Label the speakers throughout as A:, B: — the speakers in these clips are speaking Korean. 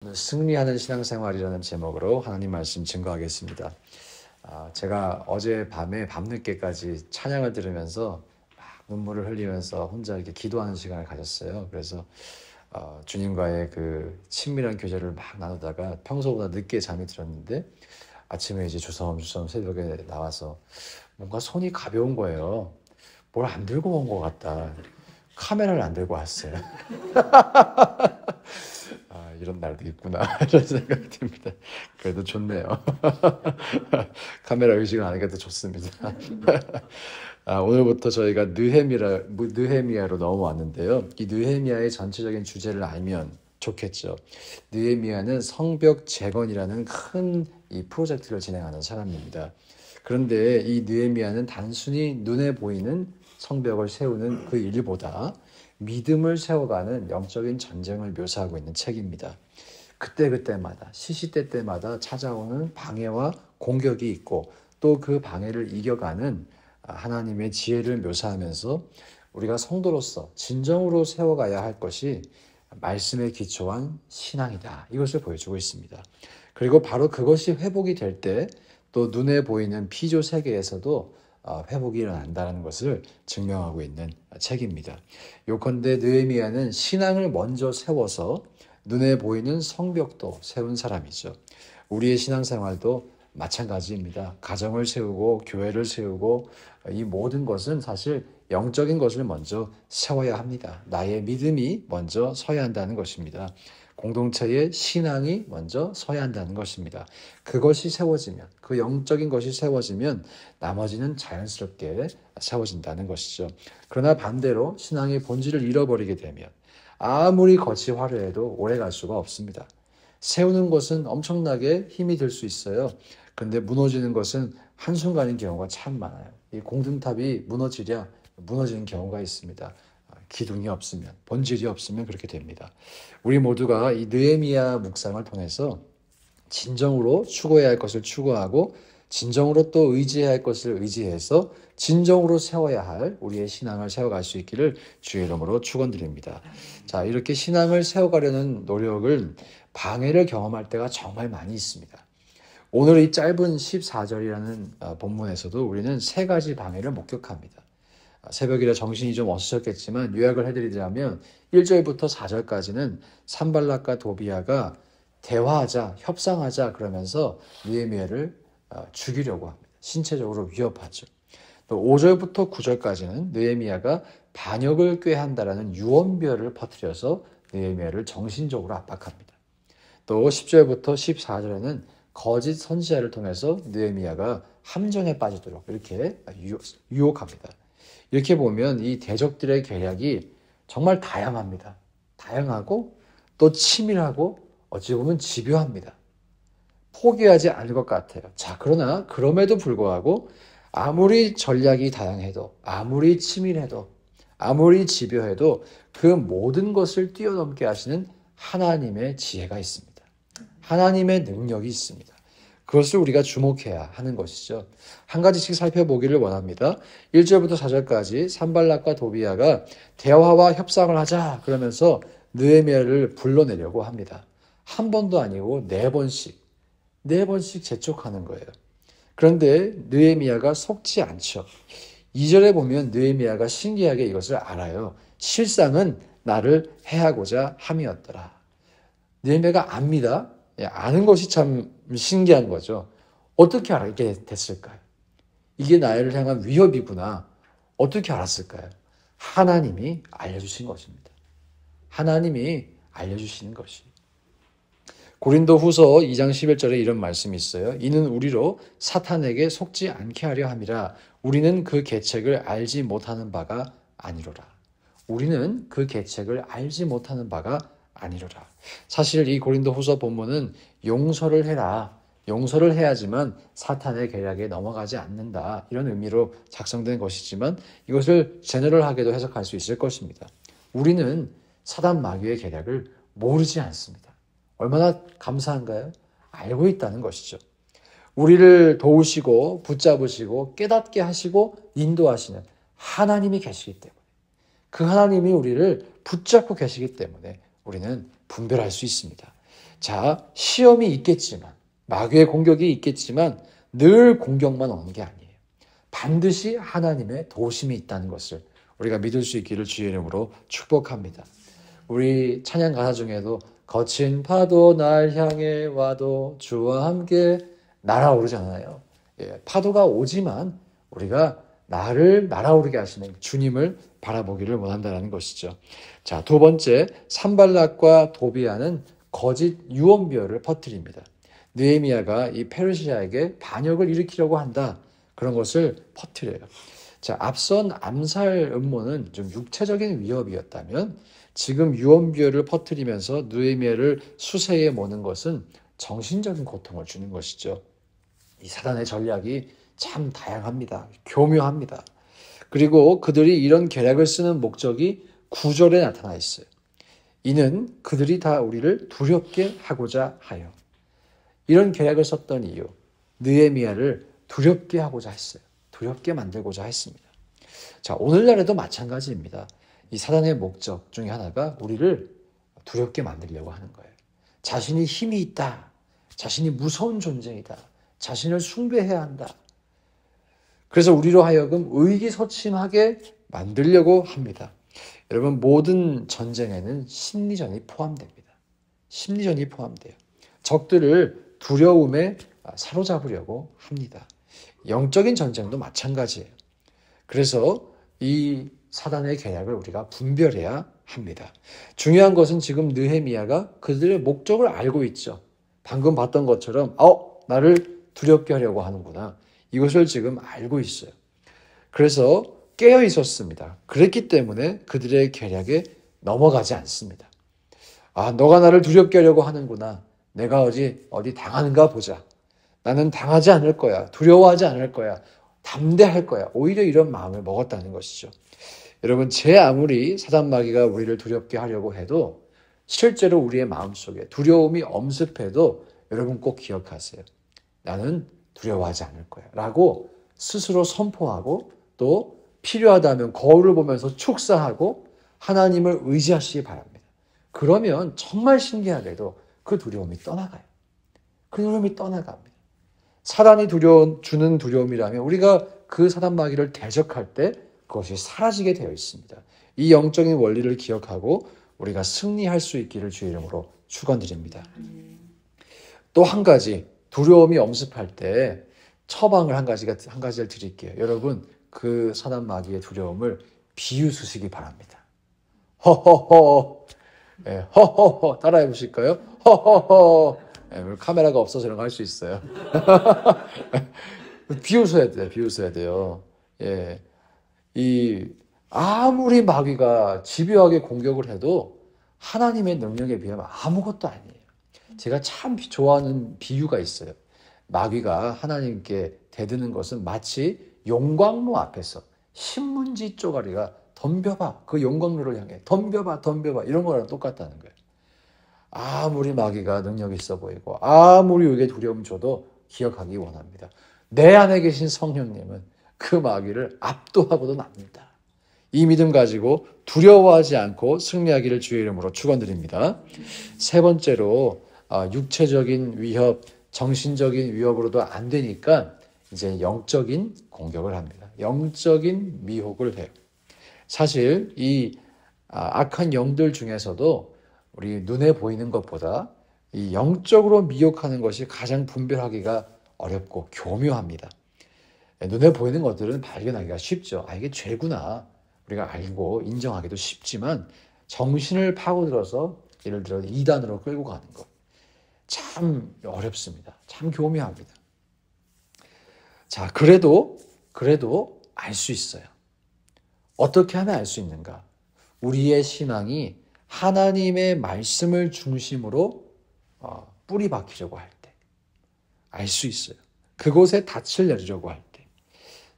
A: 승리하는 신앙생활이라는 제목으로 하나님 말씀 증거하겠습니다. 제가 어젯밤에 밤늦게까지 찬양을 들으면서 막 눈물을 흘리면서 혼자 이렇게 기도하는 시간을 가졌어요. 그래서 주님과의 그 친밀한 교제를 막 나누다가 평소보다 늦게 잠이 들었는데 아침에 이제 주섬주섬 새벽에 나와서 뭔가 손이 가벼운 거예요. 뭘 안 들고 온 것 같다. 카메라를 안 들고 왔어요. 이런 날도 있구나 이런 생각이 듭니다. 그래도 좋네요. 카메라 의식을 안 하는 게 더 좋습니다. 오늘부터 저희가 느헤미야로 넘어왔는데요. 이 느헤미야의 전체적인 주제를 알면 좋겠죠. 느헤미야는 성벽 재건이라는 큰 이 프로젝트를 진행하는 사람입니다. 그런데 이 느헤미야는 단순히 눈에 보이는 성벽을 세우는 그 일보다 믿음을 세워가는 영적인 전쟁을 묘사하고 있는 책입니다. 그때그때마다 시시때때마다 찾아오는 방해와 공격이 있고 또 그 방해를 이겨가는 하나님의 지혜를 묘사하면서 우리가 성도로서 진정으로 세워가야 할 것이 말씀에 기초한 신앙이다. 이것을 보여주고 있습니다. 그리고 바로 그것이 회복이 될 때 또 눈에 보이는 피조 세계에서도 회복이 일어난다는 것을 증명하고 있는 책입니다. 요컨대 느헤미야는 신앙을 먼저 세워서 눈에 보이는 성벽도 세운 사람이죠. 우리의 신앙생활도 마찬가지입니다. 가정을 세우고 교회를 세우고 이 모든 것은 사실 영적인 것을 먼저 세워야 합니다. 나의 믿음이 먼저 서야 한다는 것입니다. 공동체의 신앙이 먼저 서야 한다는 것입니다. 그것이 세워지면, 그 영적인 것이 세워지면 나머지는 자연스럽게 세워진다는 것이죠. 그러나 반대로 신앙의 본질을 잃어버리게 되면 아무리 겉이 화려해도 오래 갈 수가 없습니다. 세우는 것은 엄청나게 힘이 들 수 있어요. 그런데 무너지는 것은 한순간인 경우가 참 많아요. 이 공든탑이 무너지는 경우가 있습니다. 기둥이 없으면, 본질이 없으면 그렇게 됩니다. 우리 모두가 이 느헤미야 묵상을 통해서 진정으로 추구해야 할 것을 추구하고 진정으로 또 의지해야 할 것을 의지해서 진정으로 세워야 할 우리의 신앙을 세워갈 수 있기를 주의 이름으로 축원드립니다. 자, 이렇게 신앙을 세워가려는 노력은 방해를 경험할 때가 정말 많이 있습니다. 오늘 이 짧은 14절이라는 본문에서도 우리는 세 가지 방해를 목격합니다. 새벽이라 정신이 좀 없으셨겠지만 요약을 해드리자면 1절부터 4절까지는 산발락과 도비야가 대화하자, 협상하자 그러면서 느헤미야를 죽이려고 합니다. 신체적으로 위협하죠. 또 5절부터 9절까지는 느헤미야가 반역을 꾀한다라는 유언비어를 퍼뜨려서 느헤미야를 정신적으로 압박합니다. 또 10절부터 14절에는 거짓 선지자를 통해서 느헤미야가 함정에 빠지도록 이렇게 유혹합니다. 이렇게 보면 이 대적들의 계략이 정말 다양합니다. 다양하고 또 치밀하고 어찌 보면 집요합니다. 포기하지 않을 것 같아요. 자, 그러나 그럼에도 불구하고 아무리 전략이 다양해도 아무리 치밀해도 아무리 집요해도 그 모든 것을 뛰어넘게 하시는 하나님의 지혜가 있습니다. 하나님의 능력이 있습니다. 그것을 우리가 주목해야 하는 것이죠. 한 가지씩 살펴보기를 원합니다. 1절부터 4절까지 산발락과 도비야가 대화와 협상을 하자 그러면서 느헤미야를 불러내려고 합니다. 한 번도 아니고 네 번씩 재촉하는 거예요. 그런데 느헤미야가 속지 않죠. 2절에 보면 느헤미야가 신기하게 이것을 알아요. 실상은 나를 해하고자 함이었더라. 느헤미야가 압니다. 아는 것이 참 신기한 거죠. 어떻게 알게 됐을까요? 이게 나를 향한 위협이구나. 어떻게 알았을까요? 하나님이 알려주신 것입니다. 하나님이 알려주시는 것이. 고린도 후서 2장 11절에 이런 말씀이 있어요. 이는 우리로 사탄에게 속지 않게 하려 함이라. 우리는 그 계책을 알지 못하는 바가 아니로라. 우리는 그 계책을 알지 못하는 바가 아니로라. 사실 이 고린도 후서 본문은 용서를 해라. 용서를 해야지만 사탄의 계략에 넘어가지 않는다. 이런 의미로 작성된 것이지만 이것을 제너럴하게도 해석할 수 있을 것입니다. 우리는 사단 마귀의 계략을 모르지 않습니다. 얼마나 감사한가요? 알고 있다는 것이죠. 우리를 도우시고 붙잡으시고 깨닫게 하시고 인도하시는 하나님이 계시기 때문에 그 하나님이 우리를 붙잡고 계시기 때문에 우리는 분별할 수 있습니다. 자, 시험이 있겠지만, 마귀의 공격이 있겠지만 늘 공격만 오는 게 아니에요. 반드시 하나님의 도우심이 있다는 것을 우리가 믿을 수 있기를 주의 이름으로 축복합니다. 우리 찬양 가사 중에도 거친 파도 날 향해 와도 주와 함께 날아오르잖아요. 예, 파도가 오지만 우리가 나를 날아오르게 하시는 주님을 바라보기를 원한다는 것이죠. 자, 두 번째, 산발락과 도비아는 거짓 유언비어를 퍼뜨립니다. 느헤미야가 이 페르시아에게 반역을 일으키려고 한다. 그런 것을 퍼뜨려요. 자, 앞선 암살 음모는 좀 육체적인 위협이었다면 지금 유언비어를 퍼뜨리면서 느헤미야를 수세에 모는 것은 정신적인 고통을 주는 것이죠. 이 사단의 전략이 참 다양합니다. 교묘합니다. 그리고 그들이 이런 계략을 쓰는 목적이 9절에 나타나 있어요. 이는 그들이 다 우리를 두렵게 하고자 하여. 이런 계략을 썼던 이유, 느헤미야를 두렵게 하고자 했어요. 두렵게 만들고자 했습니다. 자, 오늘날에도 마찬가지입니다. 이 사단의 목적 중에 하나가 우리를 두렵게 만들려고 하는 거예요. 자신이 힘이 있다. 자신이 무서운 존재이다. 자신을 숭배해야 한다. 그래서 우리로 하여금 의기소침하게 만들려고 합니다. 여러분, 모든 전쟁에는 심리전이 포함됩니다. 심리전이 포함돼요. 적들을 두려움에 사로잡으려고 합니다. 영적인 전쟁도 마찬가지예요. 그래서 이 사단의 계략을 우리가 분별해야 합니다. 중요한 것은 지금 느헤미야가 그들의 목적을 알고 있죠. 방금 봤던 것처럼 나를 두렵게 하려고 하는구나. 이것을 지금 알고 있어요. 그래서 깨어 있었습니다. 그랬기 때문에 그들의 계략에 넘어가지 않습니다. 너가 나를 두렵게 하려고 하는구나. 내가 어디 당하는가 보자. 나는 당하지 않을 거야. 두려워하지 않을 거야. 담대할 거야. 오히려 이런 마음을 먹었다는 것이죠. 여러분, 제 아무리 사단 마귀가 우리를 두렵게 하려고 해도 실제로 우리의 마음속에 두려움이 엄습해도 여러분 꼭 기억하세요. 나는 두려워하지 않을 거야. 라고 스스로 선포하고 또 필요하다면 거울을 보면서 축사하고 하나님을 의지하시기 바랍니다. 그러면 정말 신기하게도 그 두려움이 떠나가요. 그 두려움이 떠나갑니다. 사단이 주는 두려움이라면 우리가 그 사단 마귀를 대적할 때 그것이 사라지게 되어 있습니다. 이 영적인 원리를 기억하고 우리가 승리할 수 있기를 주의 이름으로 축원드립니다. 또 한 가지 두려움이 엄습할 때 처방을 한 가지를 드릴게요. 여러분, 그 사단 마귀의 두려움을 비웃으시기 바랍니다. 허허허, 네, 허허허 따라해 보실까요? 허허허. 네, 카메라가 없어서 이런 거 할 수 있어요. 비웃어야 돼요. 비웃어야 돼요. 예, 아무리 마귀가 집요하게 공격을 해도 하나님의 능력에 비하면 아무것도 아니에요. 제가 참 좋아하는 비유가 있어요. 마귀가 하나님께 대드는 것은 마치 용광로 앞에서 신문지 쪼가리가 덤벼봐. 그 용광로를 향해 덤벼봐 이런 거랑 똑같다는 거예요. 아무리 마귀가 능력 있어 보이고 아무리 우리에게 두려움 줘도 기억하기 원합니다. 내 안에 계신 성령님은 그 마귀를 압도하고도 납니다. 이 믿음 가지고 두려워하지 않고 승리하기를 주의 이름으로 축원드립니다. 세 번째로 육체적인 위협, 정신적인 위협으로도 안 되니까 이제 영적인 공격을 합니다. 영적인 미혹을 해요. 사실 이 악한 영들 중에서도 우리 눈에 보이는 것보다 이 영적으로 미혹하는 것이 가장 분별하기가 어렵고 교묘합니다. 눈에 보이는 것들은 발견하기가 쉽죠. 이게 죄구나. 우리가 알고 인정하기도 쉽지만 정신을 파고들어서 예를 들어 이단으로 끌고 가는 것. 참 어렵습니다. 참 교묘합니다. 자, 그래도 알 수 있어요. 어떻게 하면 알 수 있는가? 우리의 신앙이 하나님의 말씀을 중심으로 뿌리 박히려고 할 때 알 수 있어요. 그곳에 닻을 내리려고 할 때.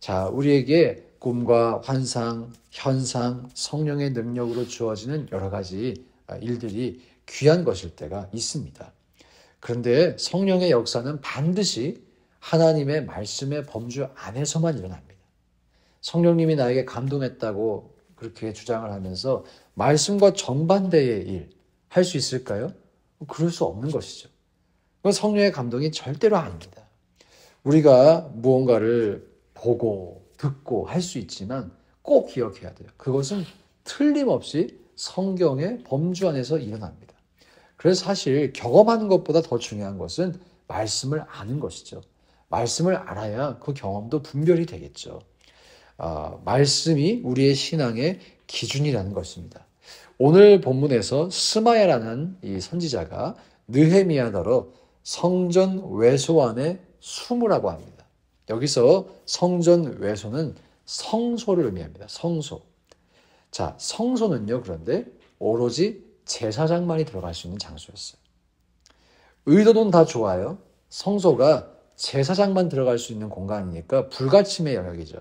A: 자, 우리에게 꿈과 환상, 현상, 성령의 능력으로 주어지는 여러 가지 일들이 귀한 것일 때가 있습니다. 그런데 성령의 역사는 반드시 하나님의 말씀의 범주 안에서만 일어납니다. 성령님이 나에게 감동했다고 그렇게 주장을 하면서 말씀과 정반대의 일 할 수 있을까요? 그럴 수 없는 것이죠. 그건 성령의 감동이 절대로 아닙니다. 우리가 무언가를 보고 듣고 할 수 있지만 꼭 기억해야 돼요. 그것은 틀림없이 성경의 범주 안에서 일어납니다. 그래서 사실 경험하는 것보다 더 중요한 것은 말씀을 아는 것이죠. 말씀을 알아야 그 경험도 분별이 되겠죠. 말씀이 우리의 신앙의 기준이라는 것입니다. 오늘 본문에서 스마야라는 이 선지자가 느헤미야더러 성전 외소 안에 숨으라고 합니다. 여기서 성전 외소는 성소를 의미합니다. 성소. 자, 성소는요, 그런데 오로지 제사장만이 들어갈 수 있는 장소였어요. 의도는 다 좋아요. 성소가 제사장만 들어갈 수 있는 공간이니까 불가침의 영역이죠.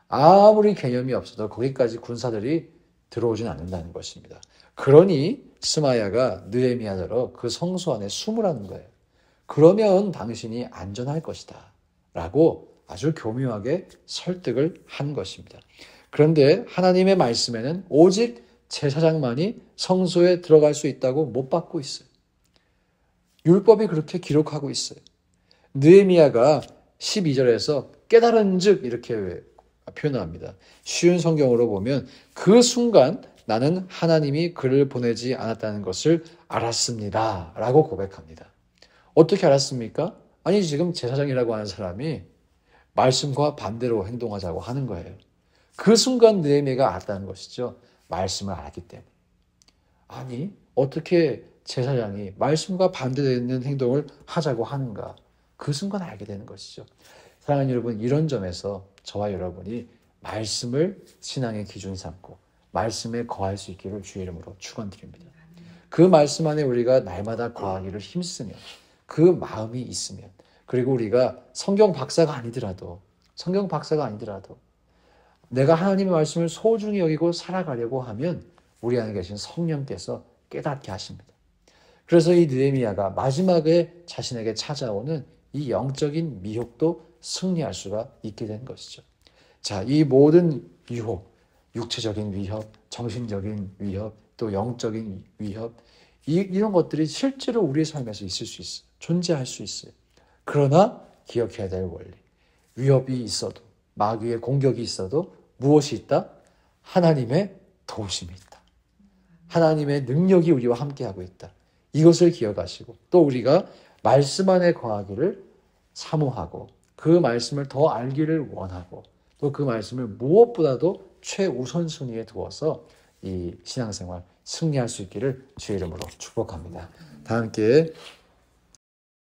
A: 아무리 개념이 없어도 거기까지 군사들이 들어오진 않는다는 것입니다. 그러니 스마야가 느헤미야더러 그 성소 안에 숨으라는 거예요. 그러면 당신이 안전할 것이다 라고 아주 교묘하게 설득을 한 것입니다. 그런데 하나님의 말씀에는 오직 제사장만이 성소에 들어갈 수 있다고 못 받고 있어요. 율법이 그렇게 기록하고 있어요. 느헤미야가 12절에서 깨달은 즉 이렇게 표현합니다. 쉬운 성경으로 보면 그 순간 나는 하나님이 그를 보내지 않았다는 것을 알았습니다 라고 고백합니다. 어떻게 알았습니까? 아니 지금 제사장이라고 하는 사람이 말씀과 반대로 행동하자고 하는 거예요. 그 순간 느헤미야가 알았다는 것이죠. 말씀을 알았기 때문에. 아니 어떻게 제사장이 말씀과 반대되는 행동을 하자고 하는가? 그 순간 알게 되는 것이죠. 사랑하는 여러분, 이런 점에서 저와 여러분이 말씀을 신앙의 기준 삼고 말씀에 거할 수 있기를 주의 이름으로 축원드립니다. 그 말씀 안에 우리가 날마다 거하기를 힘쓰면, 그 마음이 있으면, 그리고 우리가 성경 박사가 아니더라도 내가 하나님의 말씀을 소중히 여기고 살아가려고 하면 우리 안에 계신 성령께서 깨닫게 하십니다. 그래서 이 느헤미야가 마지막에 자신에게 찾아오는 이 영적인 미혹도 승리할 수가 있게 된 것이죠. 자, 이 모든 유혹, 육체적인 위협, 정신적인 위협, 또 영적인 위협, 이런 것들이 실제로 우리의 삶에서 있을 수 있어요. 존재할 수 있어요. 그러나 기억해야 될 원리. 위협이 있어도, 마귀의 공격이 있어도 무엇이 있다? 하나님의 도우심이 있다. 하나님의 능력이 우리와 함께하고 있다. 이것을 기억하시고 또 우리가 말씀 안에 거하기를 사모하고 그 말씀을 더 알기를 원하고 또 그 말씀을 무엇보다도 최우선순위에 두어서 이 신앙생활 승리할 수 있기를 주의 이름으로 축복합니다. 다 함께